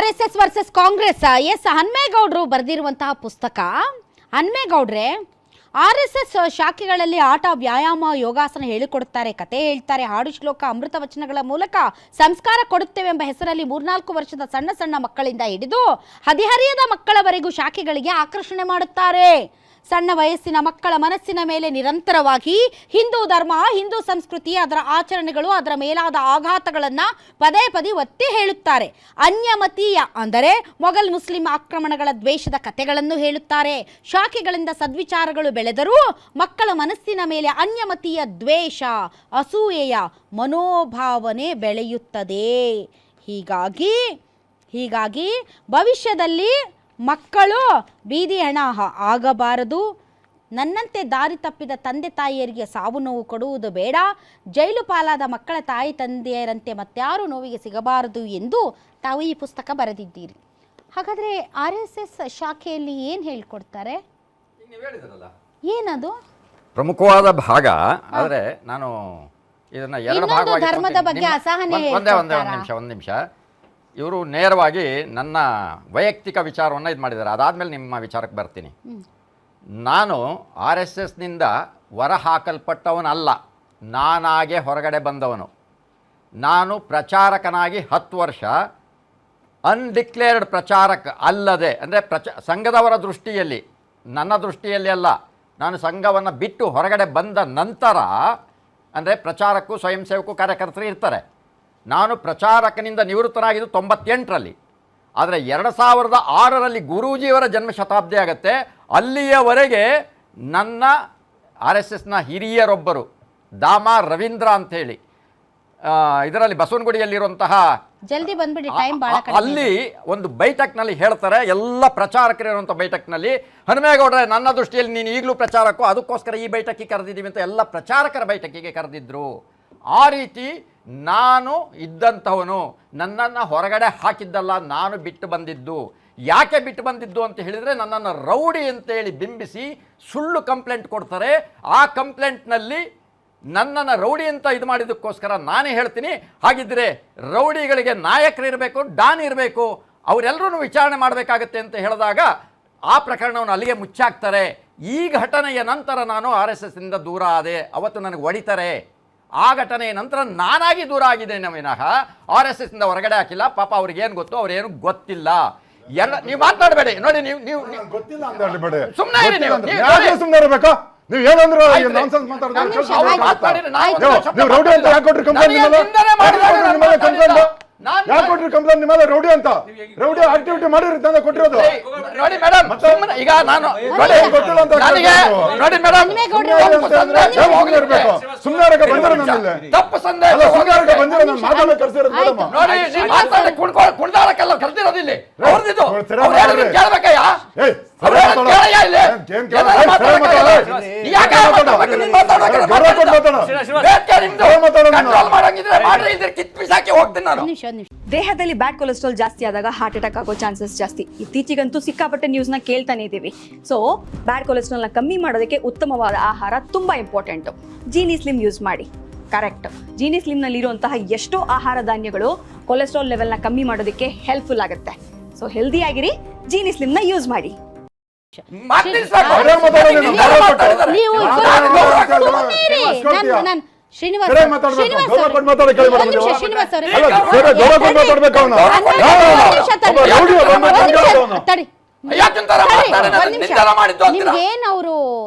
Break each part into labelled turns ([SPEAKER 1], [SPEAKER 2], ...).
[SPEAKER 1] RSS versus Congress. S, ಹನ್ಮೇಗೌಡರು ಬರೆದಿರುವಂತಹ ಪುಸ್ತಕ. ಹನ್ಮೇಗೌಡ್ರೆ RSS ಶಾಖೆಗಳಲ್ಲಿ ಆಟ, ವ್ಯಾಯಾಮ, ಯೋಗಾಸನ ಹೇಳಿಕೊಡುತ್ತಾರೆ, ಕತೆ ಹೇಳ್ತಾರೆ, ಹಾಡು, ಶ್ಲೋಕ, ಅಮೃತ ವಚನಗಳ ಮೂಲಕ ಸಂಸ್ಕಾರ ಕೊಡುತ್ತೇವೆ ಎಂಬ ಹೆಸರಲ್ಲಿ 3-4 ವರ್ಷದ ಸಣ್ಣ ಸಣ್ಣ ಮಕ್ಕಳಿಂದ ಹಿಡಿದು ಹದಿಹರಿಯದ ಮಕ್ಕಳವರೆಗೂ ಶಾಖೆಗಳಿಗೆ ಆಕರ್ಷಣೆ ಮಾಡುತ್ತಾರೆ. ಸಣ್ಣ ವಯಸ್ಸಿನ ಮಕ್ಕಳ ಮನಸ್ಸಿನ ಮೇಲೆ ನಿರಂತರವಾಗಿ ಹಿಂದೂ ಧರ್ಮ, ಹಿಂದೂ ಸಂಸ್ಕೃತಿ, ಅದರ ಆಚರಣೆಗಳು, ಅದರ ಮೇಲಾದ ಆಘಾತಗಳನ್ನು ಪದೇ ಪದೇ ಒತ್ತಿ ಹೇಳುತ್ತಾರೆ. ಅನ್ಯಮತೀಯ ಅಂದರೆ ಮೊಘಲ್ ಮುಸ್ಲಿಂ ಆಕ್ರಮಣಗಳ ದ್ವೇಷದ ಕಥೆಗಳನ್ನು ಹೇಳುತ್ತಾರೆ. ಶಾಖೆಗಳಿಂದ ಸದ್ವಿಚಾರಗಳು ಬೆಳೆದರೂ ಮಕ್ಕಳ ಮನಸ್ಸಿನ ಮೇಲೆ ಅನ್ಯಮತೀಯ ದ್ವೇಷ, ಅಸೂಯೆಯ ಮನೋಭಾವನೆ ಬೆಳೆಯುತ್ತದೆ. ಹೀಗಾಗಿ ಭವಿಷ್ಯದಲ್ಲಿ ಮಕ್ಕಳು ಬೀದಿ ಹೆಣ ಆಗಬಾರದು. ನನ್ನಂತೆ ದಾರಿ ತಪ್ಪಿದ ತಂದೆ ತಾಯಿಯರಿಗೆ ಸಾವು ನೋವು ಕೊಡುವುದು ಬೇಡ. ಜೈಲು ಪಾಲಾದ ಮಕ್ಕಳ ತಾಯಿ ತಂದೆಯರಂತೆ ಮತ್ತಾರು ನೋವಿಗೆ ಸಿಗಬಾರದು ಎಂದು ತಾವು ಈ ಪುಸ್ತಕ ಬರೆದಿದ್ದೀರಿ. ಹಾಗಾದರೆ RSS ಶಾಖೆಯಲ್ಲಿ ಏನು ಹೇಳ್ಕೊಡ್ತಾರೆ? ಏನದು
[SPEAKER 2] ಪ್ರಮುಖವಾದ ಭಾಗ. ಆದರೆ ನಾನು ಇದನ್ನ ಎರಡು ಭಾಗವಾಗಿ
[SPEAKER 1] ಧರ್ಮದ ಬಗ್ಗೆ ಅಸಹನೆ
[SPEAKER 2] ಒಂದು ನಿಮಿಷ ಇವರು ನೇರವಾಗಿ ನನ್ನ ವೈಯಕ್ತಿಕ ವಿಚಾರವನ್ನು ಇದು ಮಾಡಿದ್ದಾರೆ. ಅದಾದಮೇಲೆ ನಿಮ್ಮ ವಿಚಾರಕ್ಕೆ ಬರ್ತೀನಿ. ನಾನು RSSನಿಂದ ಹೊರ ಹಾಕಲ್ಪಟ್ಟವನಲ್ಲ, ನಾನಾಗೆ ಹೊರಗಡೆ ಬಂದವನು. ನಾನು ಪ್ರಚಾರಕನಾಗಿ 10 ವರ್ಷ ಅನ್ಡಿಕ್ಲೇರ್ಡ್ ಪ್ರಚಾರಕ ಅಲ್ಲದೆ, ಅಂದರೆ ಸಂಘದವರ ದೃಷ್ಟಿಯಲ್ಲಿ, ನನ್ನ ದೃಷ್ಟಿಯಲ್ಲಿ ಅಲ್ಲ, ನಾನು ಸಂಘವನ್ನು ಬಿಟ್ಟು ಹೊರಗಡೆ ಬಂದ ನಂತರ, ಅಂದರೆ ಪ್ರಚಾರಕ್ಕೂ ಸ್ವಯಂ ಸೇವಕರು ಕಾರ್ಯಕರ್ತರು ಇರ್ತಾರೆ. ನಾನು ಪ್ರಚಾರಕನಿಂದ ನಿವೃತ್ತನಾಗಿದ್ದು 98ರಲ್ಲಿ. ಆದರೆ 2006ರಲ್ಲಿ ಗುರೂಜಿಯವರ ಜನ್ಮ ಶತಾಬ್ದಿ ಆಗುತ್ತೆ. ಅಲ್ಲಿಯವರೆಗೆ ನನ್ನ RSSನ ಹಿರಿಯರೊಬ್ಬರು ದಾಮ ರವೀಂದ್ರ ಅಂಥೇಳಿ, ಇದರಲ್ಲಿ ಬಸವನಗುಡಿಯಲ್ಲಿರುವಂತಹ,
[SPEAKER 1] ಜಲ್ದಿ ಬಂದ್ಬಿಡಿ, ಟೈಮ್ ಭಾಳ ಕಡಿಮೆ.
[SPEAKER 2] ಅಲ್ಲಿ ಒಂದು ಬೈಠಕ್ನಲ್ಲಿ ಹೇಳ್ತಾರೆ, ಎಲ್ಲ ಪ್ರಚಾರಕರಿರುವಂಥ ಬೈಠಕ್ನಲ್ಲಿ, ಹನುಮೇಗೌಡರೆ ನನ್ನ ದೃಷ್ಟಿಯಲ್ಲಿ ನೀನು ಈಗಲೂ ಪ್ರಚಾರಕ್ಕೂ, ಅದಕ್ಕೋಸ್ಕರ ಈ ಬೈಠಕ್ಕಿಗೆ ಕರೆದಿದ್ದೀವಿ ಅಂತ ಎಲ್ಲ ಪ್ರಚಾರಕರ ಬೈಠಕ್ಕಿಗೆ ಕರೆದಿದ್ರು. ಆ ರೀತಿ ನಾನು ಇದ್ದಂಥವನು. ನನ್ನನ್ನು ಹೊರಗಡೆ ಹಾಕಿದ್ದಲ್ಲ, ನಾನು ಬಿಟ್ಟು ಬಂದಿದ್ದು. ಯಾಕೆ ಬಿಟ್ಟು ಬಂದಿದ್ದು ಅಂತ ಹೇಳಿದರೆ, ನನ್ನನ್ನು ರೌಡಿ ಅಂತೇಳಿ ಬಿಂಬಿಸಿ ಸುಳ್ಳು ಕಂಪ್ಲೇಂಟ್ ಕೊಡ್ತಾರೆ. ಆ ಕಂಪ್ಲೇಂಟ್ನಲ್ಲಿ ನನ್ನನ್ನು ರೌಡಿ ಅಂತ ಇದು ಮಾಡಿದ್ದಕ್ಕೋಸ್ಕರ ನಾನೇ ಹೇಳ್ತೀನಿ, ಹಾಗಿದ್ದರೆ ರೌಡಿಗಳಿಗೆ ನಾಯಕರು ಇರಬೇಕು, ಡಾನ್ ಇರಬೇಕು, ಅವರೆಲ್ಲರೂ ವಿಚಾರಣೆ ಮಾಡಬೇಕಾಗತ್ತೆ ಅಂತ ಹೇಳಿದಾಗ ಆ ಪ್ರಕರಣವನ್ನು ಅಲ್ಲಿಗೆ ಮುಚ್ಚಾಕ್ತಾರೆ. ಈ ಘಟನೆಯ ನಂತರ ನಾನು RSSನಿಂದ ದೂರ ಆದೆ. ಅವತ್ತು ನನಗೆ ಹೊಡಿತಾರೆ. ಆ ಘಟನೆಯ ನಂತರ ನಾನಾಗಿ ದೂರ ಆಗಿದ್ದೇನೆ ವಿನಃ RSSನಿಂದ ಹೊರಗಡೆ ಹಾಕಿಲ್ಲ. ಪಾಪ ಅವ್ರಿಗೇನು ಗೊತ್ತು, ಅವ್ರೇನು ಗೊತ್ತಿಲ್ಲ. ಎಲ್ಲ ನೀವು ಮಾತಾಡಬೇಡಿ. ನೋಡಿ, ನೀವು
[SPEAKER 3] ಗೊತ್ತಿಲ್ಲ ಅಂತ ಹೇಳಬೇಡಿ,
[SPEAKER 2] ಸುಮ್ಮನೆ ಇರಿ.
[SPEAKER 3] ಸುಮ್ಮನೆ ಇರಬೇಕು. ನೀವು ಏನಂದ್ರೆ ನಾನ್ಸೆನ್ಸ್ ಮಾತಾಡ್ತಾರೆ. ನೀವು ರೌಡಿ ಅಂತ ಯಾಕೆ ಕೊಟ್ರಿ ಕಂಪ್ಲೇಂಟ್? ಯಾಕೆ ಕೊಟ್ರಿ ಕಂಪ್ಲೇಂಟ್? ನಿಮ್ಮಲ್ಲ ರೌಡಿ ಅಂತ, ರೌಡಿ ಆಕ್ಟಿವಿಟಿ ಮಾಡಿರುತ್ತೆ ಕೊಟ್ಟಿರೋದು.
[SPEAKER 2] ನೋಡಿ ಮೇಡಮ್, ಈಗ ನಾನು
[SPEAKER 3] ಗೊತ್ತಿಲ್ಲ ಅಂತ
[SPEAKER 2] ನೋಡಿ ಮೇಡಮ್,
[SPEAKER 3] ಇರ್ಬೇಕು. ಸುಮ್ಮನೆ ಬಂದಿರೋ ನನ್ನಲ್ಲಿ
[SPEAKER 2] ತಪ್ಪು ಸಂದೇಶ
[SPEAKER 3] ಬಂದಿರೋ ನಾನು ಮಾತಾಡೋ ಕರ್ಸಿರೋದು ಮೇಡಮ್.
[SPEAKER 2] ನೋಡಿ, ಕುಣಿದಾಡಕ್ಕೆಲ್ಲ ಕರ್ದಿರೋದಿಲ್ಲ. ಕೇಳ್ಬೇಕಯ್ಯ,
[SPEAKER 4] ದೇಹದಲ್ಲಿ ಬ್ಯಾಡ್ ಕೊಲೆಸ್ಟ್ರಾಲ್ ಜಾಸ್ತಿ ಆದಾಗ ಹಾರ್ಟ್ ಅಟ್ಯಾಕ್ ಆಗೋ ಚಾನ್ಸಸ್ ಜಾಸ್ತಿ. ಇತ್ತೀಚೆಗಂತೂ ಸಿಕ್ಕಾಪಟ್ಟೆ ನ್ಯೂಸ್ನ ಕೇಳ್ತಾನೆ ಇದ್ದೀವಿ. ಸೊ ಬ್ಯಾಡ್ ಕೊಲೆಸ್ಟ್ರಾಲ್ನ ಕಮ್ಮಿ ಮಾಡೋದಕ್ಕೆ ಉತ್ತಮವಾದ ಆಹಾರ ತುಂಬ ಇಂಪಾರ್ಟೆಂಟು. ಜೀನಿ ಸ್ಲಿಮ್ ಯೂಸ್ ಮಾಡಿ. ಕರೆಕ್ಟ್, ಜೀನಿ ಸ್ಲಿಮ್ನಲ್ಲಿರುವಂತಹ ಎಷ್ಟೋ ಆಹಾರ ಧಾನ್ಯಗಳು ಕೊಲೆಸ್ಟ್ರಾಲ್ ಲೆವೆಲ್ನ ಕಮ್ಮಿ ಮಾಡೋದಕ್ಕೆ ಹೆಲ್ಪ್ಫುಲ್ ಆಗುತ್ತೆ. ಸೊ ಹೆಲ್ದಿ ಆಗಿರಿ, ಜೀನಿ ಸ್ಲಿಮ್ನ ಯೂಸ್ ಮಾಡಿ.
[SPEAKER 1] ಶ್ರೀನಿವಾಸ್ ನಿಮ್ಗೇನು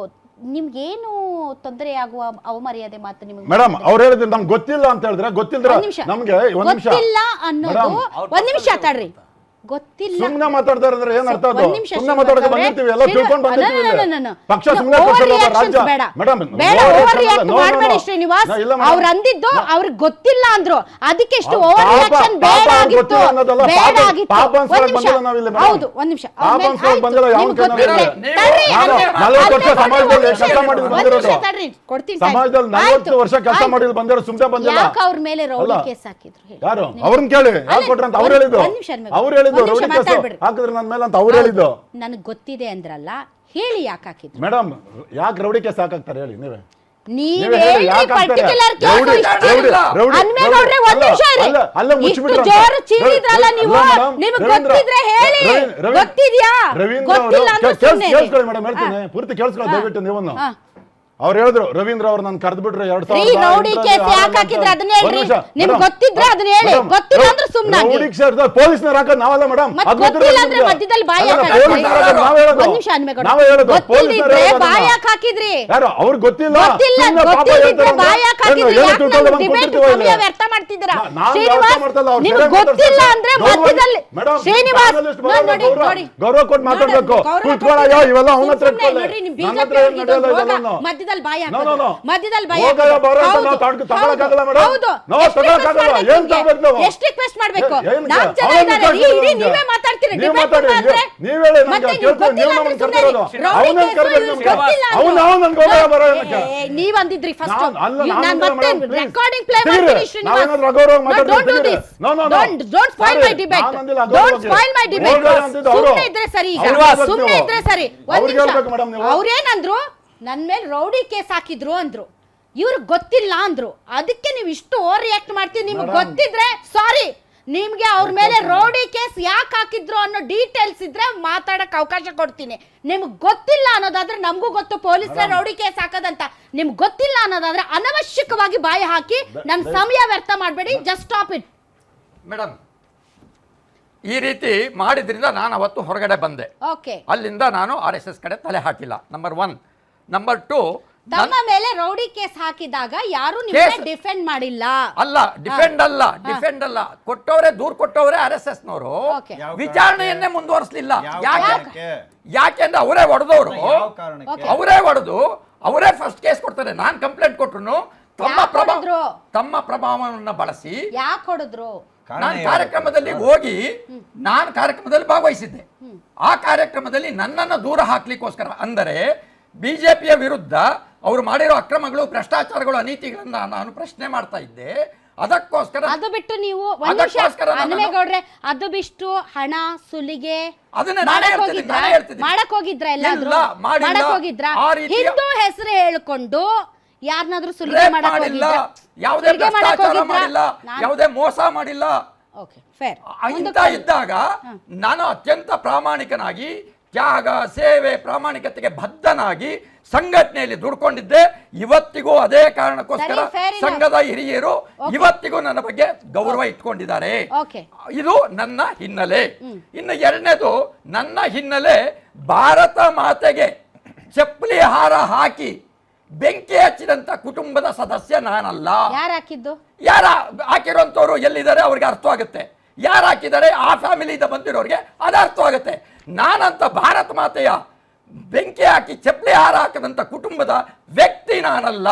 [SPEAKER 1] ನಿಮ್ಗೇನು ತೊಂದರೆ ಆಗುವ ಅವಮರ್ಯಾದೆ ಮಾತು ನಿಮ್ಗೆ?
[SPEAKER 3] ಮೇಡಮ್ ಅವ್ರು ಹೇಳಿದ್ರೆ ನಮ್ಗೆ ಗೊತ್ತಿಲ್ಲ ಅಂತ ಹೇಳಿದ್ರೆ ಗೊತ್ತಿಲ್ಲ ನಮ್ಗೆ.
[SPEAKER 1] ಗೊತ್ತಿಲ್ಲ ಅನ್ನೋದು ಒಂದ್ ನಿಮಿಷ ತಡ್ರಿ. ಗೊತ್ತಿಲ್ಲ
[SPEAKER 3] ಸುಮ್ಮನೆ ಮಾತಾಡ್ತಾರೆ ಅಂದ್ರೆ ಏನ್ ಅರ್ಥ? ಅದು ಸುಮ್ಮನೆ ಮಾತಾಡಕ್ಕೆ ಬಂದಿರ್ತೀವಿ, ಎಲ್ಲ ತಿಳ್ಕೊಂಡು ಬಂದಿರ್ತೀವಿ. ಪಕ್ಷ ಸುಮ್ಮನೆ ರಾಜ್ಯ ಮೇಡಮ್
[SPEAKER 1] ಓವರ್ ರಿಯಾಕ್ಟ್ ಮಾಡಬೇಡಿ ಶ್ರೀನಿವಾಸ್. ಅವ್ರು ಅಂದಿದ್ದು ಅವ್ರಿಗೆ ಗೊತ್ತಿಲ್ಲ ಅಂದ್ರು, ಅದಕ್ಕೆ ಎಷ್ಟು ಓವರ್ ರಿಯಾಕ್ಷನ್ ಬೇಡ ಆಗಿತ್ತು. ಬೇಡ ಆಗಿತ್ತು. ಹೌದು, ಒಂದ್ ನಿಮಿಷ.
[SPEAKER 3] ಸಮಾಜದಲ್ಲಿ 40 ವರ್ಷ ಕೆಲಸ ಮಾಡಿದ್ರು ಬಂದಿರೋ ಸುಮ್ಮನೆ ಬಂದಿಲ್ಲ.
[SPEAKER 1] ಯಾಕೆ ಅವ್ರ ಮೇಲೆ ರೌಡಿ ಕೇಸ್ ಹಾಕಿದ್ರು?
[SPEAKER 3] ಯಾರು? ಅವ್ರನ್ನ ಕೇಳಿ, ಯಾರು ಕೊಟ್ರ ಅಂತ ಅವ್ರು ಹೇಳಿದ್ದು. ಅವ್ರು ಹೇಳಿದ್ದು ರೌಡಿ ಕೇಸ್ ಹಾಕಿದ್ರು ನನ್ನ ಮೇಲೆ ಅಂತ ಅವ್ರು ಹೇಳಿದ್ದು.
[SPEAKER 1] ನನಗೆ ಗೊತ್ತಿದೆ ಅಂದ್ರಲ್ಲ, ಹೇಳಿ ಯಾಕೆ ಹಾಕಿದ್ರು?
[SPEAKER 3] ಮೇಡಮ್ ಯಾಕೆ ರೌಡಿ ಕೇಸ್ ಹಾಕಾಕ್ತಾರೆ ಹೇಳಿ ನೀವೇ? ನೀವೇ ಹೇಳಿ ಯಾಕೆ ಹಾಕ್ತಾರೆ? ರೌಡಿ, ರೌಡಿ, ರೌಡಿ,
[SPEAKER 1] ಹನ್ಮೇಗೌಡ್ರೆ ಒಂದ್
[SPEAKER 3] ಅಲ್ಲ,
[SPEAKER 1] ನಿಮಿಷ ಇರಿ.
[SPEAKER 3] ಅಲ್ಲ, ಅಲ್ಲ,
[SPEAKER 1] ಇಷ್ಟು
[SPEAKER 3] ಮುಚ್ಚಿಬಿಟ್ರು
[SPEAKER 1] ಜೋರು
[SPEAKER 3] ಅಂತ.
[SPEAKER 1] ಚೀರಿದ್ರಲ್ಲ ನೀವು,
[SPEAKER 3] ಅಲ್ಲ ಮೇಡಮ್,
[SPEAKER 1] ನಿಮ್ಗೆ
[SPEAKER 3] ರವೀಂದ್ರ,
[SPEAKER 1] ಗೊತ್ತಿದ್ರೆ ಹೇಳಿ.
[SPEAKER 3] ರವೀಂದ್ರ,
[SPEAKER 1] ಗೊತ್ತಿದ್ಯಾ?
[SPEAKER 3] ರವೀಂದ್ರ
[SPEAKER 1] ಗೊತ್ತಿಲ್ಲ
[SPEAKER 3] ಅವರು
[SPEAKER 1] ಅಂದ್ರೆ ಸುಮ್ನೆ ಇರಿ.
[SPEAKER 3] ಕೇಳಿಸ್ಕೊಳ್ಳಿ ಮೇಡಮ್, ಹೇಳ್ತೀನಿ ಪೂರ್ತಿ ಕೇಳಿಸ್ಕೊಳ್ಳಿ ದಯವಿಟ್ಟು ನೀವನ್ನು. ಅವ್ರು ಹೇಳಿದ್ರು ರವೀಂದ್ರ ಅವ್ರು ನಾನು ಕರೆದು ಬಿಟ್ರೆ
[SPEAKER 1] ರೌಡಿ ಕೇಸ್ ಯಾಕೆ ಹಾಕಿದ್ರೆ ಅದನ್ನ ಹೇಳ್ರಿ. ನಿಮ್ಗೆ ಗೊತ್ತಿದ್ರೆ ಅದನ್ನ ಹೇಳಿ, ಗೊತ್ತಿಲ್ಲ ಅಂದ್ರೆ ಸುಮ್ಮನೆ
[SPEAKER 3] ಪೊಲೀಸ್ನವ್ರು ಹಾಕೋದು ನಾವಲ್ಲ ಮೇಡಮ್.
[SPEAKER 1] ಗೊತ್ತಿಲ್ಲ ಅಂದ್ರೆ ಮಧ್ಯದಲ್ಲಿ ಬಾಯಿ
[SPEAKER 3] ನಾವೇ ಹೇಳೋದು.
[SPEAKER 1] ಒಂದ್ ನಿಮಿಷ ಅನ್ಬೇಕು.
[SPEAKER 3] ನಾವೇ ಹೇಳೋದು.
[SPEAKER 1] ಗೊತ್ತಿದ್ರೆ ಬಾಯಿ ಯಾಕೆ ಹಾಕಿದ್ರಿ?
[SPEAKER 3] ಯಾರು ಅವ್ರಿಗೆ ಗೊತ್ತಿಲ್ಲ.
[SPEAKER 1] ಗೊತ್ತಿಲ್ಲ,
[SPEAKER 3] ಸುಮ್ನೆ ಪಾಪ
[SPEAKER 1] ಗೊತ್ತಿದ್ರೆ
[SPEAKER 3] ಹೇಳ್ತಾರೆ
[SPEAKER 1] ಬಾಯಿ ಯಾಕೆ
[SPEAKER 3] ಅಂದ್ರೆ
[SPEAKER 1] ಹಾಕಿದ್ರಿ?
[SPEAKER 3] ಏನು
[SPEAKER 1] ಯಾಕೆ
[SPEAKER 3] ತಿಳ್ಕೊಳ್ಳೋದು
[SPEAKER 1] ನಮ್ಗೆ
[SPEAKER 3] ಬಂದು
[SPEAKER 1] ಡಿಬೇಟ್
[SPEAKER 3] ಕೂತಿರ್ತೀವಿ
[SPEAKER 1] ಸಮಯ
[SPEAKER 3] ಇಲ್ಲಿ.
[SPEAKER 1] ವ್ಯರ್ಥ ಮಾಡ್ತಿದ್ದೀರಾ?
[SPEAKER 3] ನಾನು
[SPEAKER 1] ಶ್ರೀನಿವಾಸ್,
[SPEAKER 3] ವ್ಯರ್ಥ ಮಾಡ್ತಾ ಇಲ್ಲ, ಅವ್ರು
[SPEAKER 1] ನಿಮ್ಗೆ
[SPEAKER 3] ಸರಿಯಾಗಿ
[SPEAKER 1] ಗೊತ್ತಿಲ್ಲ
[SPEAKER 3] ಮಾತಾಡ್ತಾರೆ.
[SPEAKER 1] ಅಂದ್ರೆ
[SPEAKER 3] ಗೌರವ-
[SPEAKER 1] ಮಧ್ಯದಲ್ಲಿ
[SPEAKER 3] ಮೇಡಮ್,
[SPEAKER 1] ಶ್ರೀನಿವಾಸ್
[SPEAKER 3] journalist ಬರೋದು
[SPEAKER 1] ನೋಡಿ
[SPEAKER 3] ಗೌರವ ಕೊಟ್ಟು ಮಾತಾಡ್ಬೇಕು. ಕೂತ್ಕೊಳ್ಳೋ ಇವೆಲ್ಲ ಅವನ ಹತ್ರ ಇಟ್ಕೊಳ್ಳಿ.
[SPEAKER 1] ನೋಡಿ ನಿಮ್
[SPEAKER 3] ನನ್ನ ಹತ್ರ
[SPEAKER 1] ಬಿಜೆಪಿ
[SPEAKER 3] ಏನ್ ನಡೆಯಲ್ಲ ಇದೆಲ್ಲ.
[SPEAKER 1] ಮಧ್ಯದಲ್ಲಿ ಬಾಯಿ
[SPEAKER 3] No, no, no.
[SPEAKER 1] ಮಧ್ಯದಲ್ಲಿ ಬಾಯಿ
[SPEAKER 3] ಹೋಗಯ್ಯ, ಬರೋ ಅಂತ ನಾವು ತಗೊಳಕ್ಕಾಗಲ್ಲ ಮೇಡಮ್. ನಾವು ತಗೊಳಕ್ಕಾಗಲ್ಲ. ಏನ್ ತಗೊಳ್ಬೇಕು ನಾವು?
[SPEAKER 1] ಎಷ್ಟು ರಿಕ್ವೆಸ್ಟ್ ಮಾಡ್ಬೇಕು?
[SPEAKER 3] ಏನಕ್ಕೆ?
[SPEAKER 1] 4 ಜನ
[SPEAKER 3] ಅವನು
[SPEAKER 1] ಇದ್ದಾರೆ.
[SPEAKER 3] ರಿಕ್ವೆಸ್ಟ್
[SPEAKER 1] ಇಡೀ
[SPEAKER 3] ಮಾಡೋದು
[SPEAKER 1] ನೀವೇ ಮಾತಾಡ್ತೀರಿ.
[SPEAKER 3] ನೀವು
[SPEAKER 1] ಡಿಬೇಟ್
[SPEAKER 3] ಮಾತಾಡಿ.
[SPEAKER 1] ಅಂದ್ರೆ
[SPEAKER 3] ನೀವು ಹೇಳಿ
[SPEAKER 1] ಮತ್ತೆ
[SPEAKER 3] ನನಗೆ
[SPEAKER 1] ನೀವು
[SPEAKER 3] ಕೇಳ್ತೀನಿ. ನೀವು
[SPEAKER 1] ಗೊತ್ತಿಲ್ಲ
[SPEAKER 3] ನಮ್ಮನ್ನ
[SPEAKER 1] ಅಂದ್ರೆ
[SPEAKER 3] ಕರ್ದಿರೋದು.
[SPEAKER 1] ಸುಮ್ನೆ
[SPEAKER 3] ಅವನನ್ನ
[SPEAKER 1] ಇರಿ.
[SPEAKER 3] ಕರ್ಬೇಕು
[SPEAKER 1] ಇವ್ರಿಗೆ
[SPEAKER 3] ನಮ್ಗೆ.
[SPEAKER 1] ಗೊತ್ತಿಲ್ಲ ಅಂದ್ರೆ-
[SPEAKER 3] ಅವನು ನನ್ಗೆ ಹೋಗಯ್ಯ ಬರೋ ಏನಕ್ಕೆ?
[SPEAKER 1] ನೀವ್ ಅಂದಿದ್ರಿ ಫಸ್ಟ್.
[SPEAKER 3] ಅಲ್ಲ,
[SPEAKER 1] ನಾನು ಮತ್ತೆ
[SPEAKER 3] ಮೇಡಮ್, please.
[SPEAKER 1] ರೆಕಾರ್ಡಿಂಗ್ ಪ್ಲೇ
[SPEAKER 3] ತೆಗೀರಿ.
[SPEAKER 1] ಮಾಡ್ತೀನಿ ಶ್ರೀನಿವಾಸ್.
[SPEAKER 3] ನಾವೇನಾದ್ರೂ ಅಗೌರವವಾಗಿ ಮಾತಾಡ್ತೀವಿ,
[SPEAKER 1] Don't do
[SPEAKER 3] ತೆಗೀರಿ.
[SPEAKER 1] this.
[SPEAKER 3] No, no, no.
[SPEAKER 1] Don't spoil my
[SPEAKER 3] Sorry,
[SPEAKER 1] debate.
[SPEAKER 3] ನಾನು ಅಂದಿಲ್ಲ
[SPEAKER 1] Don't
[SPEAKER 3] ಅಗೌರವವಾಗಿ.
[SPEAKER 1] spoil my debate.
[SPEAKER 3] ಹೋಗಯ್ಯ ಅಂತಿದ್ದು ಅವರು.
[SPEAKER 1] ಸುಮ್ನೆ ಇದ್ರೆ ಸರಿ ಈಗ.
[SPEAKER 3] ಅವ್ರಿಗೆ
[SPEAKER 1] ಸುಮ್ನೆ
[SPEAKER 3] ಹೇಳ್ಬೇಕು
[SPEAKER 1] ಇದ್ರೆ
[SPEAKER 3] ನೀವು.
[SPEAKER 1] ಸರಿ. ಒಂದ್
[SPEAKER 3] ಅವ್ರಿಗೆ
[SPEAKER 1] ನಿಮಿಷ.
[SPEAKER 3] ಹೇಳ್ಬೇಕು ಮೇಡಮ್ ನೀವು.
[SPEAKER 1] ಅವ್ರೇನಂದ್ರು ನನ್ ಮೇಲೆ ರೌಡಿ ಕೇಸ್ ಹಾಕಿದ್ರು ಅಂದ್ರು. ಇವ್ರಿಗೆ ಗೊತ್ತಿಲ್ಲ ಅಂದ್ರು. ಅದಕ್ಕೆ ನೀವು ಇಷ್ಟು ಓವರ್ ರಿಯಾಕ್ಟ್ ಮಾಡ್ತೀವಿ. ನಿಮ್ಗೆ
[SPEAKER 3] ಮೇಡಮ್.
[SPEAKER 1] ಗೊತ್ತಿದ್ರೆ ಸಾರಿ, ನಿಮ್ಗೆ ಅವ್ರ ಮೇಲೆ ರೌಡಿ ಕೇಸ್ ಯಾಕೆ ಹಾಕಿದ್ರು ಅನ್ನೋ ಡೀಟೇಲ್ಸ್ ಇದ್ರೆ ಮಾತಾಡಕ್ ಅವಕಾಶ ಕೊಡ್ತೀನಿ. ನಿಮ್ಗೆ ಗೊತ್ತಿಲ್ಲ ಅನ್ನೋದಾದ್ರೆ ನಮಗೂ ಗೊತ್ತು ಪೊಲೀಸರ ರೌಡಿ ಕೇಸ್ ಹಾಕೋದಂತ. ನಿಮ್ಗೆ ಗೊತ್ತಿಲ್ಲ ಅನ್ನೋದಾದ್ರೆ ಅನವಶ್ಯಕವಾಗಿ ಬಾಯಿ ಹಾಕಿ ನನ್ನ ಸಮಯ ವ್ಯರ್ಥ ಮಾಡಬೇಡಿ. Just stop it.
[SPEAKER 2] ಮೇಡಮ್, ಈ ರೀತಿ ಮಾಡಿದ್ರಿಂದ ನಾನು ಅವತ್ತು ಹೊರಗಡೆ ಬಂದೆ.
[SPEAKER 1] ಓಕೆ.
[SPEAKER 2] ಅಲ್ಲಿಂದ ನಾನು RSS ಕಡೆ ತಲೆ ಹಾಕಿಲ್ಲ. ನಂಬರ್ 1. ನಂಬರ್ 2,
[SPEAKER 1] ತಮ್ಮ ಮೇಲೆ ರೌಡಿ ಕೇಸ್ ಹಾಕಿದಾಗ ಯಾರು ನಿಮ್ಮನ್ನ ಡಿಫೆಂಡ್ ಮಾಡಿಲ್ಲ.
[SPEAKER 2] ಅಲ್ಲ, ಡಿಫೆಂಡ್ ಅಲ್ಲ, ಕೊಟ್ಟವರೇ, ದೂರ್ ಕೊಟ್ಟವರೇ RSSನವರು.
[SPEAKER 1] Okay.
[SPEAKER 2] ವಿಚಾರಣೆಯನ್ನೇ ಮುಂದುವರಿಸಲಿಲ್ಲ.
[SPEAKER 5] ಯಾಕೆ?
[SPEAKER 2] ಯಾಕೆಂದ್ರೆ ಅವರೇ ಹೊಡೆದವರು,
[SPEAKER 5] ಯಾವ ಕಾರಣಕ್ಕೆ?
[SPEAKER 1] Okay.
[SPEAKER 2] ಅವರೇ ಹೊಡೆದು ಅವರೇ ಫಸ್ಟ್ ಕೇಸ್ ಕೊಡ್ತಾರೆ. ನಾನು ಕಂಪ್ಲೇಂಟ್ ಕೊಟ್ರು ತಮ್ಮ ಪ್ರಭಾವವನ್ನು ಬಳಸಿ
[SPEAKER 1] ಯಾಕೆ ಹೊಡೆದ್ರು?
[SPEAKER 2] ನಾನು ಕಾರ್ಯಕ್ರಮದಲ್ಲಿ ಹೋಗಿ ನಾನು ಕಾರ್ಯಕ್ರಮದಲ್ಲಿ ಭಾಗವಹಿಸಿದ್ದೆ. ಆ ಕಾರ್ಯಕ್ರಮದಲ್ಲಿ ನನ್ನನ್ನು ದೂರ ಹಾಕ್ಲಿಕ್ಕೋಸ್ಕರ, ಅಂದರೆ ಬಿಜೆಪಿಯ ವಿರುದ್ಧ ಅವರು ಮಾಡಿರೋ ಅಕ್ರಮಗಳು, ಭ್ರಷ್ಟಾಚಾರಗಳು, ಅನೀತಿಗಳನ್ನ ನಾನು ಪ್ರಶ್ನೆ ಮಾಡ್ತಾ ಇದ್ದೆ. ಅದಕ್ಕೋಸ್ಕರ
[SPEAKER 1] ಅದು ಬಿಟ್ಟು ನೀವು
[SPEAKER 2] ಅದಕ್ಕೋಸ್ಕರ ನಾನು-
[SPEAKER 1] ಹನುಮೇಗೌಡ್ರೆ, ಅದು ಬಿಟ್ಟು ಹಣ ಸುಲಿಗೆ
[SPEAKER 2] ಅದನ್ನೇ ನಾನೇ ಹೇಳ್ತಿದ್ದೀನಿ.
[SPEAKER 1] ಮಾಡಕ್ ಹೋಗಿದ್ರ ಎಲ್ಲಾದ್ರೂ?
[SPEAKER 2] ಇಲ್ಲ, ಮಾಡಿಲ್ಲ.
[SPEAKER 1] ಮಾಡಕ್ ಹೋಗಿದ್ರ?
[SPEAKER 2] ಆ ರೀತಿಯ-
[SPEAKER 1] ಹಿಂದೂ ಹೆಸರು ಹೇಳ್ಕೊಂಡು ಯಾರನ್ನಾದ್ರೂ ಸುಲಿಗೆ
[SPEAKER 2] ರೇಪ್
[SPEAKER 1] ಮಾಡಕ್
[SPEAKER 2] ಮಾಡಿಲ್ಲ,
[SPEAKER 1] ಹೋಗಿದ್ರ?
[SPEAKER 2] ಯಾವುದೇ
[SPEAKER 1] ಸುಲಿಗೆ ಮಾಡಕ್
[SPEAKER 2] ಭ್ರಷ್ಟಾಚಾರ
[SPEAKER 1] ಹೋಗಿದ್ರಾ?
[SPEAKER 2] ಮಾಡಿಲ್ಲ, ಯಾವುದೇ ಮೋಸ ಮಾಡಿಲ್ಲ.
[SPEAKER 1] Okay, fair.
[SPEAKER 2] ಇಂಥ ಇದ್ದಾಗ ನಾನು ಅತ್ಯಂತ ಪ್ರಾಮಾಣಿಕನಾಗಿ, ತ್ಯಾಗ, ಸೇವೆ, ಪ್ರಾಮಾಣಿಕತೆಗೆ ಬದ್ಧನಾಗಿ ಸಂಘಟನೆಯಲ್ಲಿ ದುಡ್ಕೊಂಡಿದ್ದೆ. ಇವತ್ತಿಗೂ ಅದೇ ಕಾರಣಕ್ಕೋಸ್ಕರ
[SPEAKER 1] ಸರಿ, fair enough.
[SPEAKER 2] ಸಂಘದ ಹಿರಿಯರು ಇವತ್ತಿಗೂ ನನ್ನ ಬಗ್ಗೆ ಗೌರವ ಇಟ್ಕೊಂಡಿದ್ದಾರೆ.
[SPEAKER 1] Okay.
[SPEAKER 2] ಇದು ನನ್ನ ಹಿನ್ನೆಲೆ. ಇನ್ನು ಎರಡನೇದು, ನನ್ನ ಹಿನ್ನೆಲೆ ಭಾರತ ಮಾತೆಗೆ ಚಪ್ಪಲಿ ಹಾರ ಹಾಕಿ ಬೆಂಕಿ ಹಚ್ಚಿದಂತ ಕುಟುಂಬದ ಸದಸ್ಯ ನಾನಲ್ಲ.
[SPEAKER 1] ಯಾರು ಹಾಕಿದ್ದು?
[SPEAKER 2] ಯಾರ ಹಾಕಿರೋಂಥವ್ರು ಎಲ್ಲಿದ್ದಾರೆ ಅವ್ರಿಗೆ ಅರ್ಥವಾಗುತ್ತೆ. ಯಾರು ಹಾಕಿದ್ದಾರೆ ಆ ಫ್ಯಾಮಿಲಿಯಿಂದ ಬಂದಿರೋರಿಗೆ ಅದು ಅರ್ಥವಾಗುತ್ತೆ. ನಾನಂತ ಭಾರತ ಮಾತೆಯ ಬೆಂಕಿ ಹಾಕಿ ಚಪ್ಪಲಿ ಹಾರ ಹಾಕದಂತ ಕುಟುಂಬದ ವ್ಯಕ್ತಿ ನಾನಲ್ಲ.